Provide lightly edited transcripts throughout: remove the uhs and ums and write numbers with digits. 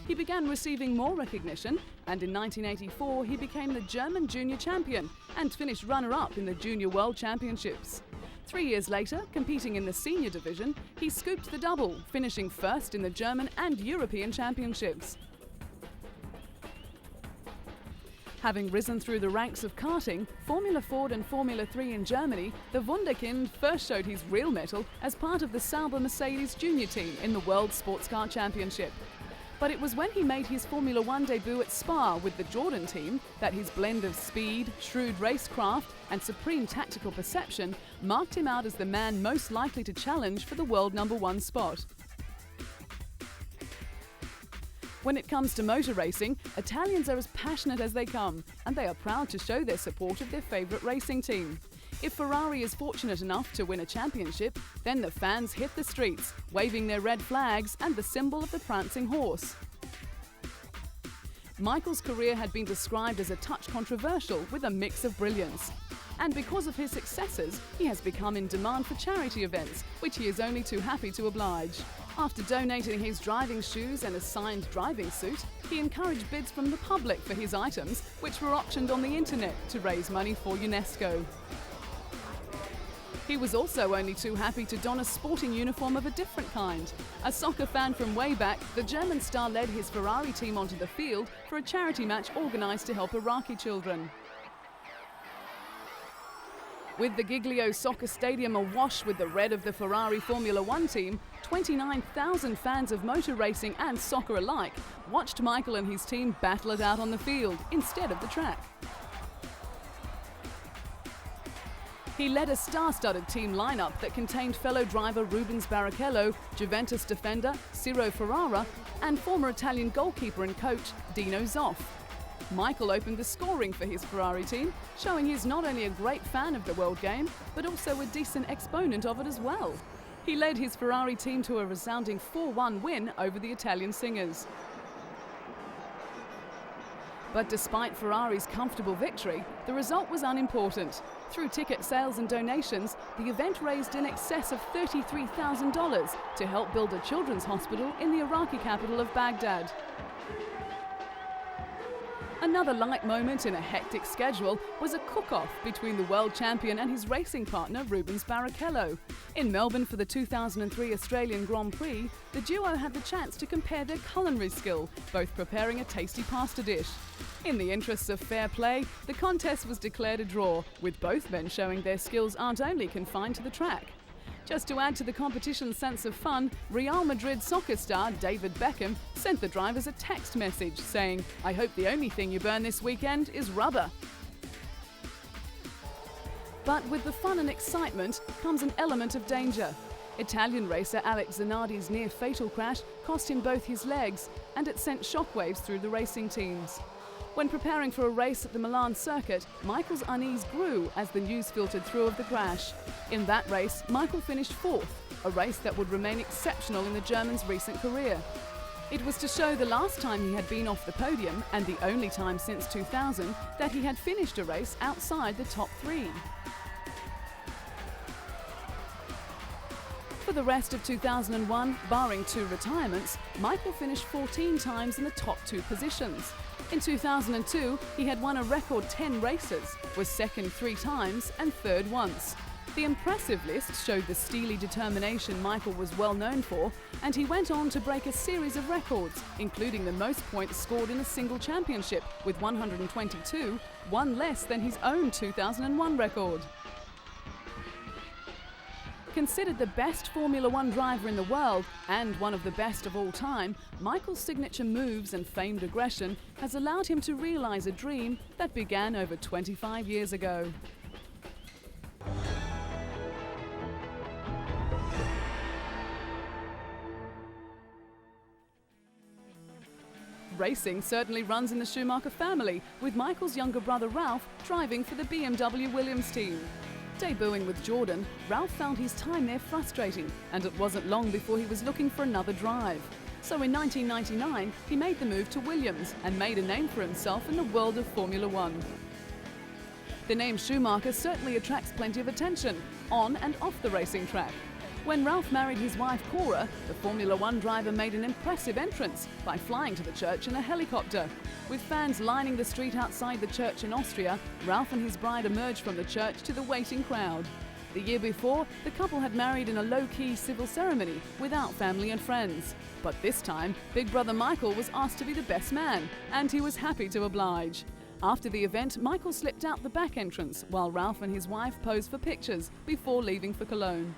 he began receiving more recognition, and in 1984 he became the German junior champion and finished runner-up in the Junior World Championships. 3 years later, competing in the senior division, he scooped the double, finishing first in the German and European Championships. Having risen through the ranks of karting, Formula Ford and Formula 3 in Germany, the Wunderkind first showed his real mettle as part of the Sauber Mercedes junior team in the World Sports Car Championship. But it was when he made his Formula 1 debut at Spa with the Jordan team that his blend of speed, shrewd racecraft and supreme tactical perception marked him out as the man most likely to challenge for the world #1 spot. When it comes to motor racing, Italians are as passionate as they come, and they are proud to show their support of their favourite racing team. If Ferrari is fortunate enough to win a championship, then the fans hit the streets, waving their red flags and the symbol of the prancing horse. Michael's career had been described as a touch controversial with a mix of brilliance. And because of his successes, he has become in demand for charity events, which he is only too happy to oblige. After donating his driving shoes and a signed driving suit, he encouraged bids from the public for his items, which were auctioned on the internet to raise money for UNESCO. He was also only too happy to don a sporting uniform of a different kind. A soccer fan from way back, the German star led his Ferrari team onto the field for a charity match organised to help Iraqi children. With the Giglio Soccer Stadium awash with the red of the Ferrari Formula 1 team, 29,000 fans of motor racing and soccer alike watched Michael and his team battle it out on the field instead of the track. He led a star-studded team lineup that contained fellow driver Rubens Barrichello, Juventus defender Ciro Ferrara, and former Italian goalkeeper and coach Dino Zoff. Michael opened the scoring for his Ferrari team, showing he's not only a great fan of the world game, but also a decent exponent of it as well. He led his Ferrari team to a resounding 4-1 win over the Italian singers. But despite Ferrari's comfortable victory, the result was unimportant. Through ticket sales and donations, the event raised in excess of $33,000 to help build a children's hospital in the Iraqi capital of Baghdad. Another light moment in a hectic schedule was a cook-off between the world champion and his racing partner Rubens Barrichello. In Melbourne for the 2003 Australian Grand Prix, the duo had the chance to compare their culinary skill, both preparing a tasty pasta dish. In the interests of fair play, the contest was declared a draw, with both men showing their skills aren't only confined to the track. Just to add to the competition's sense of fun, Real Madrid soccer star David Beckham sent the drivers a text message saying, "I hope the only thing you burn this weekend is rubber." But with the fun and excitement comes an element of danger. Italian racer Alex Zanardi's near-fatal crash cost him both his legs, and it sent shockwaves through the racing teams. When preparing for a race at the Milan circuit, Michael's unease grew as the news filtered through of the crash. In that race, Michael finished fourth, a race that would remain exceptional in the German's recent career. It was to show the last time he had been off the podium, and the only time since 2000, that he had finished a race outside the top three. For the rest of 2001, barring 2 retirements, Michael finished 14 times in the top 2 positions. In 2002, he had won a record 10 races, was second 3 times and third once. The impressive list showed the steely determination Michael was well known for, and he went on to break a series of records, including the most points scored in a single championship with 122, one less than his own 2001 record. Considered the best Formula 1 driver in the world and one of the best of all time, Michael's signature moves and famed aggression has allowed him to realise a dream that began over 25 years ago. Racing certainly runs in the Schumacher family, with Michael's younger brother Ralph driving for the BMW Williams team. Debuting with Jordan, Ralph found his time there frustrating, and it wasn't long before he was looking for another drive. So in 1999, he made the move to Williams and made a name for himself in the world of Formula 1. The name Schumacher certainly attracts plenty of attention, on and off the racing track. When Ralph married his wife Cora, the Formula One driver made an impressive entrance by flying to the church in a helicopter. With fans lining the street outside the church in Austria, Ralph and his bride emerged from the church to the waiting crowd. The year before, the couple had married in a low-key civil ceremony without family and friends. But this time, big brother Michael was asked to be the best man, and he was happy to oblige. After the event, Michael slipped out the back entrance while Ralph and his wife posed for pictures before leaving for Cologne.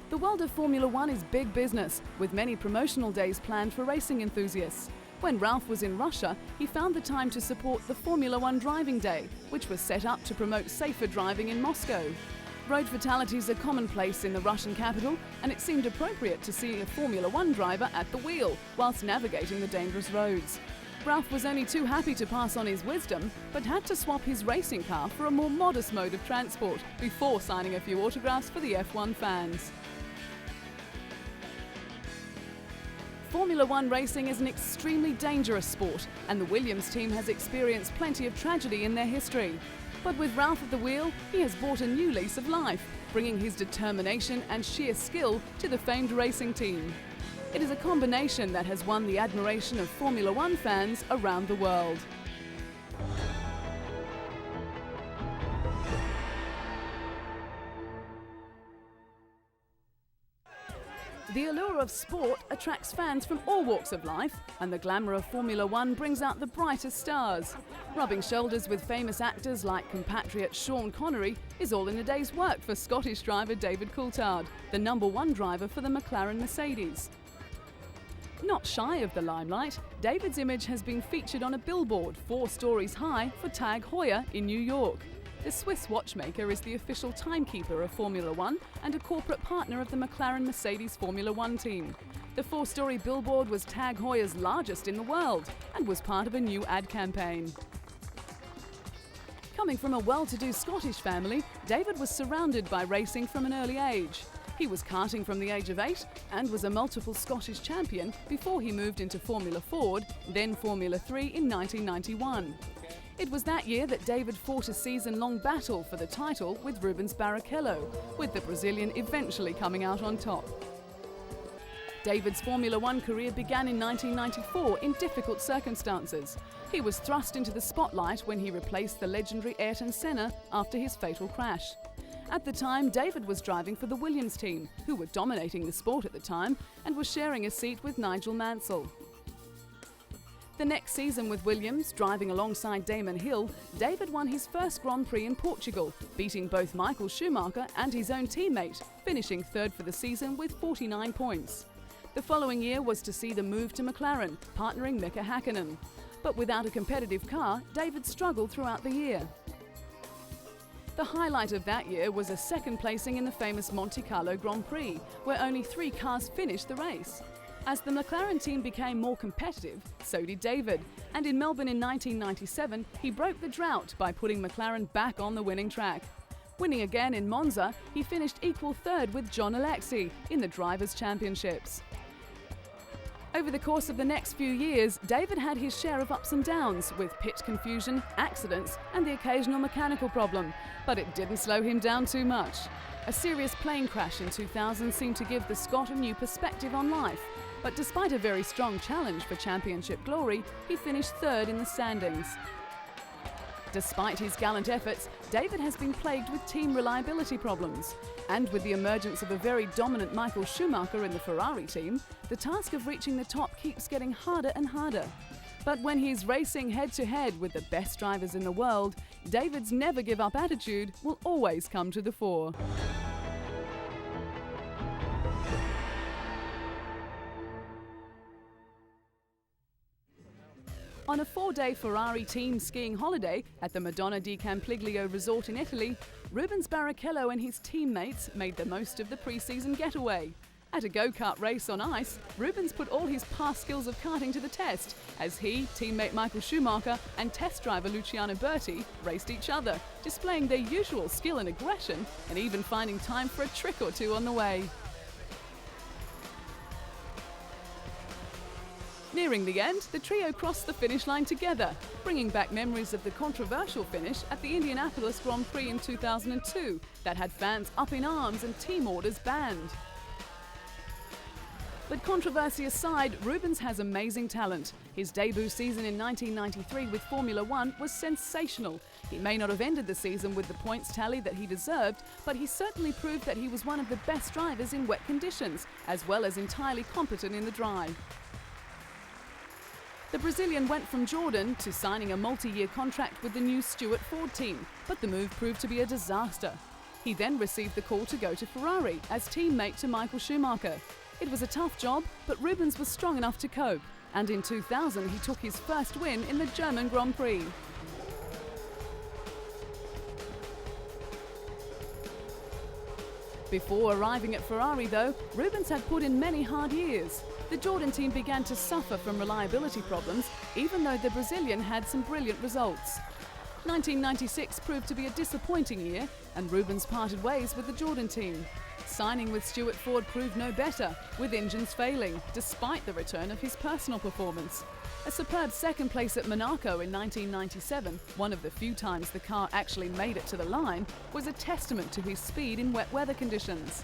The world of Formula One is big business, with many promotional days planned for racing enthusiasts. When Ralph was in Russia, he found the time to support the Formula One Driving Day, which was set up to promote safer driving in Moscow. Road fatalities are commonplace in the Russian capital, and it seemed appropriate to see a Formula One driver at the wheel whilst navigating the dangerous roads. Ralph was only too happy to pass on his wisdom, but had to swap his racing car for a more modest mode of transport before signing a few autographs for the F1 fans. Formula One racing is an extremely dangerous sport, and the Williams team has experienced plenty of tragedy in their history. But with Ralph at the wheel, he has brought a new lease of life, bringing his determination and sheer skill to the famed racing team. It is a combination that has won the admiration of Formula One fans around the world. The allure of sport attracts fans from all walks of life, and the glamour of Formula One brings out the brightest stars. Rubbing shoulders with famous actors like compatriot Sean Connery is all in a day's work for Scottish driver David Coulthard, the #1 driver for the McLaren Mercedes. Not shy of the limelight, David's image has been featured on a billboard 4 stories high for Tag Heuer in New York. The Swiss watchmaker is the official timekeeper of Formula One and a corporate partner of the McLaren Mercedes Formula One team. The 4-story billboard was Tag Heuer's largest in the world and was part of a new ad campaign. Coming from a well-to-do Scottish family, David was surrounded by racing from an early age. He was karting from the age of 8 and was a multiple Scottish champion before he moved into Formula Ford, then Formula 3 in 1991. It was that year that David fought a season-long battle for the title with Rubens Barrichello, with the Brazilian eventually coming out on top. David's Formula One career began in 1994 in difficult circumstances. He was thrust into the spotlight when he replaced the legendary Ayrton Senna after his fatal crash. At the time, David was driving for the Williams team, who were dominating the sport at the time, and was sharing a seat with Nigel Mansell. The next season with Williams, driving alongside Damon Hill, David won his first Grand Prix in Portugal, beating both Michael Schumacher and his own teammate, finishing 3rd for the season with 49 points. The following year was to see the move to McLaren, partnering Mika Häkkinen. But without a competitive car, David struggled throughout the year. The highlight of that year was a second placing in the famous Monte Carlo Grand Prix, where only 3 cars finished the race. As the McLaren team became more competitive, so did David, and in Melbourne in 1997, he broke the drought by putting McLaren back on the winning track. Winning again in Monza, he finished equal 3rd with John Alexi in the Drivers' Championships. Over the course of the next few years, David had his share of ups and downs, with pit confusion, accidents, and the occasional mechanical problem, but it didn't slow him down too much. A serious plane crash in 2000 seemed to give the Scot a new perspective on life, but despite a very strong challenge for championship glory, he finished 3rd in the standings. Despite his gallant efforts, David has been plagued with team reliability problems. And with the emergence of a very dominant Michael Schumacher in the Ferrari team, the task of reaching the top keeps getting harder and harder. But when he's racing head-to-head with the best drivers in the world, David's never-give-up attitude will always come to the fore. On a 4-day Ferrari team skiing holiday at the Madonna di Campiglio resort in Italy, Rubens Barrichello and his teammates made the most of the pre-season getaway. At a go-kart race on ice, Rubens put all his past skills of karting to the test as he, teammate Michael Schumacher and test driver Luciano Berti raced each other, displaying their usual skill and aggression and even finding time for a trick or two on the way. Nearing the end, the trio crossed the finish line together, bringing back memories of the controversial finish at the Indianapolis Grand Prix in 2002 that had fans up in arms and team orders banned. But controversy aside, Rubens has amazing talent. His debut season in 1993 with Formula One was sensational. He may not have ended the season with the points tally that he deserved, but he certainly proved that he was one of the best drivers in wet conditions, as well as entirely competent in the dry. The Brazilian went from Jordan to signing a multi-year contract with the new Stewart Ford team, but the move proved to be a disaster. He then received the call to go to Ferrari as teammate to Michael Schumacher. It was a tough job, but Rubens was strong enough to cope, and in 2000 he took his first win in the German Grand Prix. Before arriving at Ferrari though, Rubens had put in many hard years. The Jordan team began to suffer from reliability problems, even though the Brazilian had some brilliant results. 1996 proved to be a disappointing year, and Rubens parted ways with the Jordan team. Signing with Stewart Ford proved no better, with engines failing, despite the return of his personal performance. A superb second place at Monaco in 1997, one of the few times the car actually made it to the line, was a testament to his speed in wet weather conditions.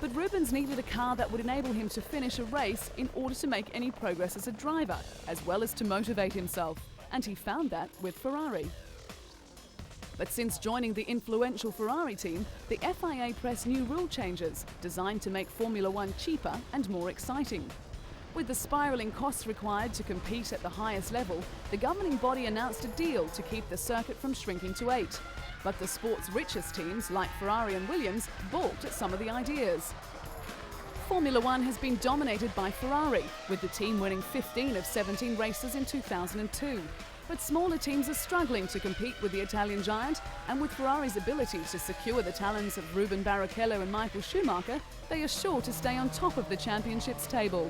But Rubens needed a car that would enable him to finish a race in order to make any progress as a driver, as well as to motivate himself, and he found that with Ferrari. But since joining the influential Ferrari team, the FIA pressed new rule changes designed to make Formula One cheaper and more exciting. With the spiralling costs required to compete at the highest level, the governing body announced a deal to keep the circuit from shrinking to 8. But the sport's richest teams, like Ferrari and Williams, balked at some of the ideas. Formula One has been dominated by Ferrari, with the team winning 15 of 17 races in 2002. But smaller teams are struggling to compete with the Italian giant, and with Ferrari's ability to secure the talents of Rubens Barrichello and Michael Schumacher, they are sure to stay on top of the championship's table.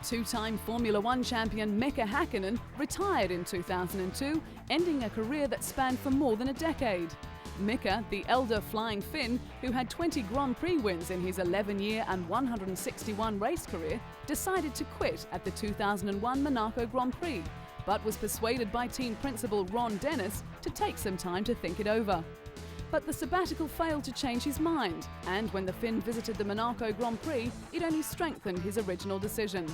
Two-time Formula One champion Mika Häkkinen retired in 2002, ending a career that spanned for more than a decade. Mika, the elder flying Finn, who had 20 Grand Prix wins in his 11-year and 161 race career, decided to quit at the 2001 Monaco Grand Prix, but was persuaded by team principal Ron Dennis to take some time to think it over. But the sabbatical failed to change his mind, and when the Finn visited the Monaco Grand Prix, it only strengthened his original decision.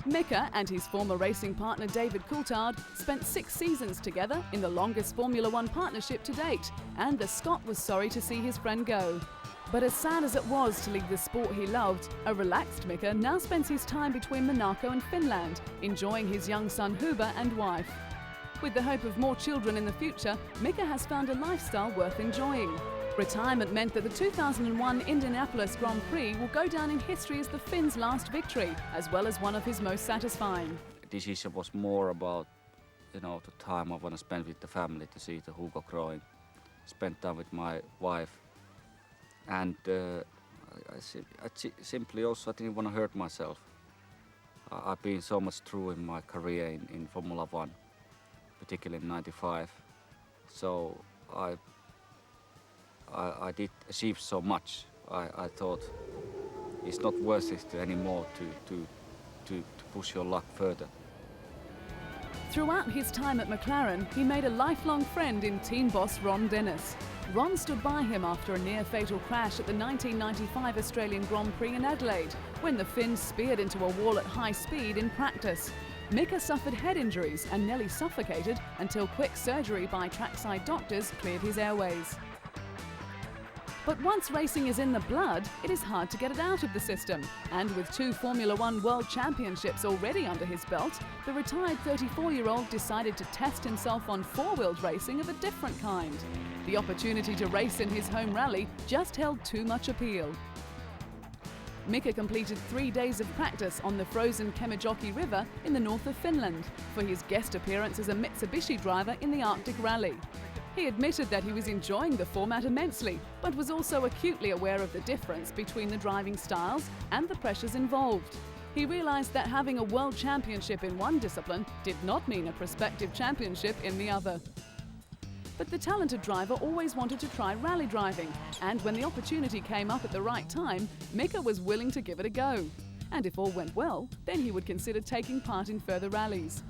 Mika and his former racing partner David Coulthard spent 6 seasons together in the longest Formula One partnership to date, and the Scot was sorry to see his friend go. But as sad as it was to leave the sport he loved, a relaxed Mika now spends his time between Monaco and Finland, enjoying his young son Huber and wife. With the hope of more children in the future, Mika has found a lifestyle worth enjoying. Retirement meant that the 2001 Indianapolis Grand Prix will go down in history as the Finn's last victory, as well as one of his most satisfying. The decision was more about, the time I want to spend with the family, to see the Hugo growing, spend time with my wife, and I simply also didn't want to hurt myself. I've been so much through in my career in Formula One, particularly in '95, so I did achieve so much. I thought it's not worth it anymore to push your luck further. Throughout his time at McLaren, he made a lifelong friend in team boss Ron Dennis. Ron stood by him after a near-fatal crash at the 1995 Australian Grand Prix in Adelaide, when the Finn speared into a wall at high speed in practice. Mika suffered head injuries and nearly suffocated until quick surgery by trackside doctors cleared his airways. But once racing is in the blood, it is hard to get it out of the system. And with 2 Formula One World Championships already under his belt, the retired 34-year-old decided to test himself on 4-wheeled racing of a different kind. The opportunity to race in his home rally just held too much appeal. Mika completed 3 days of practice on the frozen Kemijoki River in the north of Finland for his guest appearance as a Mitsubishi driver in the Arctic Rally. He admitted that he was enjoying the format immensely, but was also acutely aware of the difference between the driving styles and the pressures involved. He realized that having a world championship in one discipline did not mean a prospective championship in the other. But the talented driver always wanted to try rally driving, and when the opportunity came up at the right time, Mika was willing to give it a go. And if all went well, then he would consider taking part in further rallies.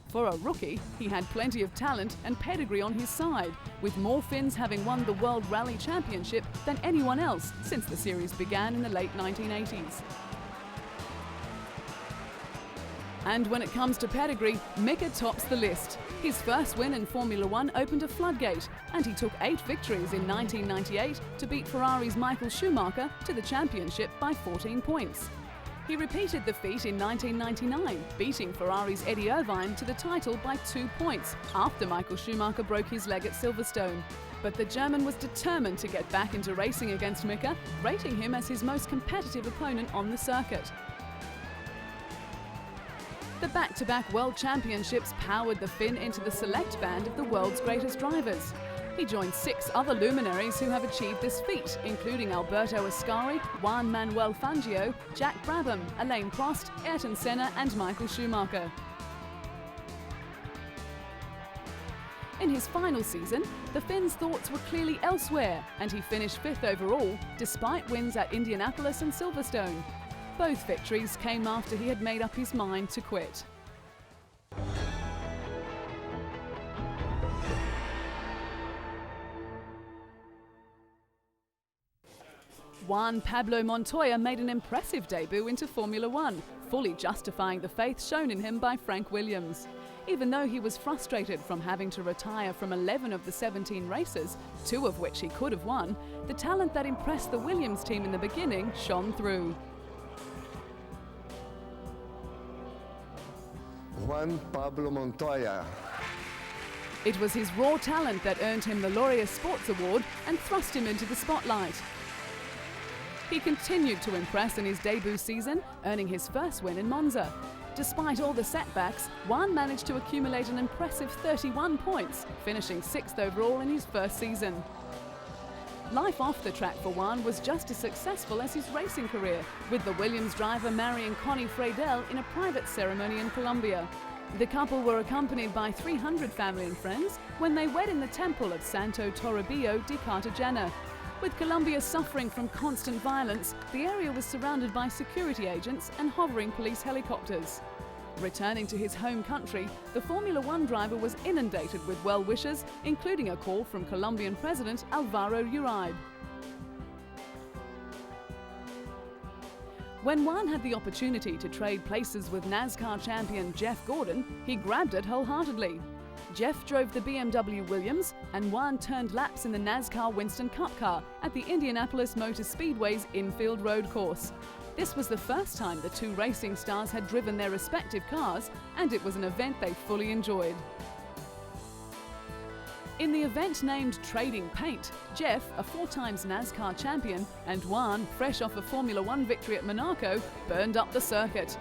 For a rookie, he had plenty of talent and pedigree on his side, with more Finns having won the World Rally Championship than anyone else since the series began in the late 1980s. And when it comes to pedigree, Mika tops the list. His first win in Formula One opened a floodgate, and he took 8 victories in 1998 to beat Ferrari's Michael Schumacher to the championship by 14 points. He repeated the feat in 1999, beating Ferrari's Eddie Irvine to the title by 2 points after Michael Schumacher broke his leg at Silverstone. But the German was determined to get back into racing against Mika, rating him as his most competitive opponent on the circuit. The back-to-back World Championships powered the Finn into the select band of the world's greatest drivers. He joined 6 other luminaries who have achieved this feat, including Alberto Ascari, Juan Manuel Fangio, Jack Brabham, Alain Prost, Ayrton Senna and Michael Schumacher. In his final season, the Finn's thoughts were clearly elsewhere, and he finished 5th overall, despite wins at Indianapolis and Silverstone. Both victories came after he had made up his mind to quit. Juan Pablo Montoya made an impressive debut into Formula One, fully justifying the faith shown in him by Frank Williams. Even though he was frustrated from having to retire from 11 of the 17 races, 2 of which he could have won, the talent that impressed the Williams team in the beginning shone through. Juan Pablo Montoya. It was his raw talent that earned him the Laureus Sports Award and thrust him into the spotlight. He continued to impress in his debut season, earning his first win in Monza. Despite all the setbacks, Juan managed to accumulate an impressive 31 points, finishing 6th overall in his first season. Life off the track for Juan was just as successful as his racing career, with the Williams driver marrying Connie Freidel in a private ceremony in Colombia. The couple were accompanied by 300 family and friends when they wed in the temple of Santo Toribio de Cartagena. With Colombia suffering from constant violence, the area was surrounded by security agents and hovering police helicopters. Returning to his home country, the Formula One driver was inundated with well-wishers, including a call from Colombian President Alvaro Uribe. When Juan had the opportunity to trade places with NASCAR champion Jeff Gordon, he grabbed it wholeheartedly. Jeff drove the BMW Williams, and Juan turned laps in the NASCAR Winston Cup car at the Indianapolis Motor Speedway's infield road course. This was the first time the 2 racing stars had driven their respective cars, and it was an event they fully enjoyed. In the event named Trading Paint, Jeff, a 4 times NASCAR champion, and Juan, fresh off a Formula One victory at Monaco, burned up the circuit.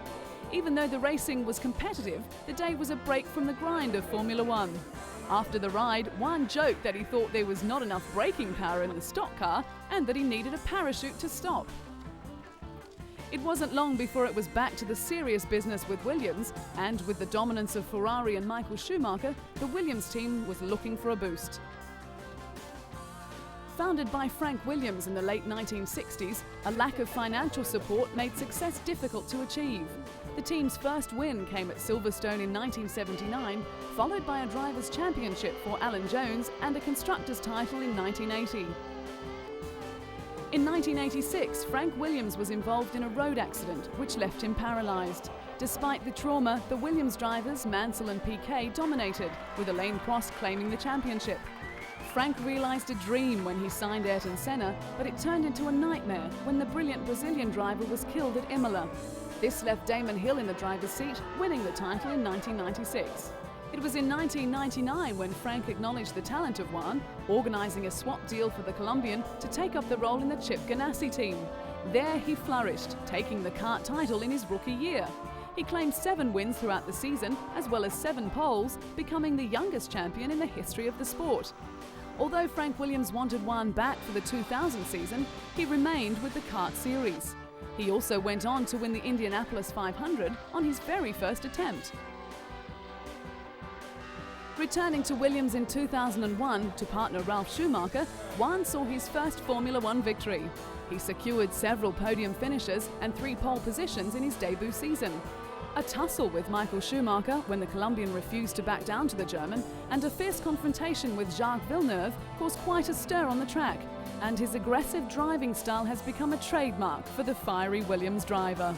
Even though the racing was competitive, the day was a break from the grind of Formula One. After the ride, Juan joked that he thought there was not enough braking power in the stock car and that he needed a parachute to stop. It wasn't long before it was back to the serious business with Williams, and with the dominance of Ferrari and Michael Schumacher, the Williams team was looking for a boost. Founded by Frank Williams in the late 1960s, a lack of financial support made success difficult to achieve. The team's first win came at Silverstone in 1979, followed by a Drivers' Championship for Alan Jones and a Constructors' title in 1980. In 1986, Frank Williams was involved in a road accident which left him paralysed. Despite the trauma, the Williams drivers, Mansell and Piquet, dominated, with Alain Prost claiming the championship. Frank realised a dream when he signed Ayrton Senna, but it turned into a nightmare when the brilliant Brazilian driver was killed at Imola. This left Damon Hill in the driver's seat, winning the title in 1996. It was in 1999 when Frank acknowledged the talent of Juan, organising a swap deal for the Colombian to take up the role in the Chip Ganassi team. There he flourished, taking the kart title in his rookie year. He claimed 7 wins throughout the season, as well as 7 poles, becoming the youngest champion in the history of the sport. Although Frank Williams wanted Juan back for the 2000 season, he remained with the kart series. He also went on to win the Indianapolis 500 on his very first attempt. Returning to Williams in 2001 to partner Ralf Schumacher, Juan saw his first Formula One victory. He secured several podium finishes and 3 pole positions in his debut season. A tussle with Michael Schumacher when the Colombian refused to back down to the German, and a fierce confrontation with Jacques Villeneuve caused quite a stir on the track, and his aggressive driving style has become a trademark for the fiery Williams driver.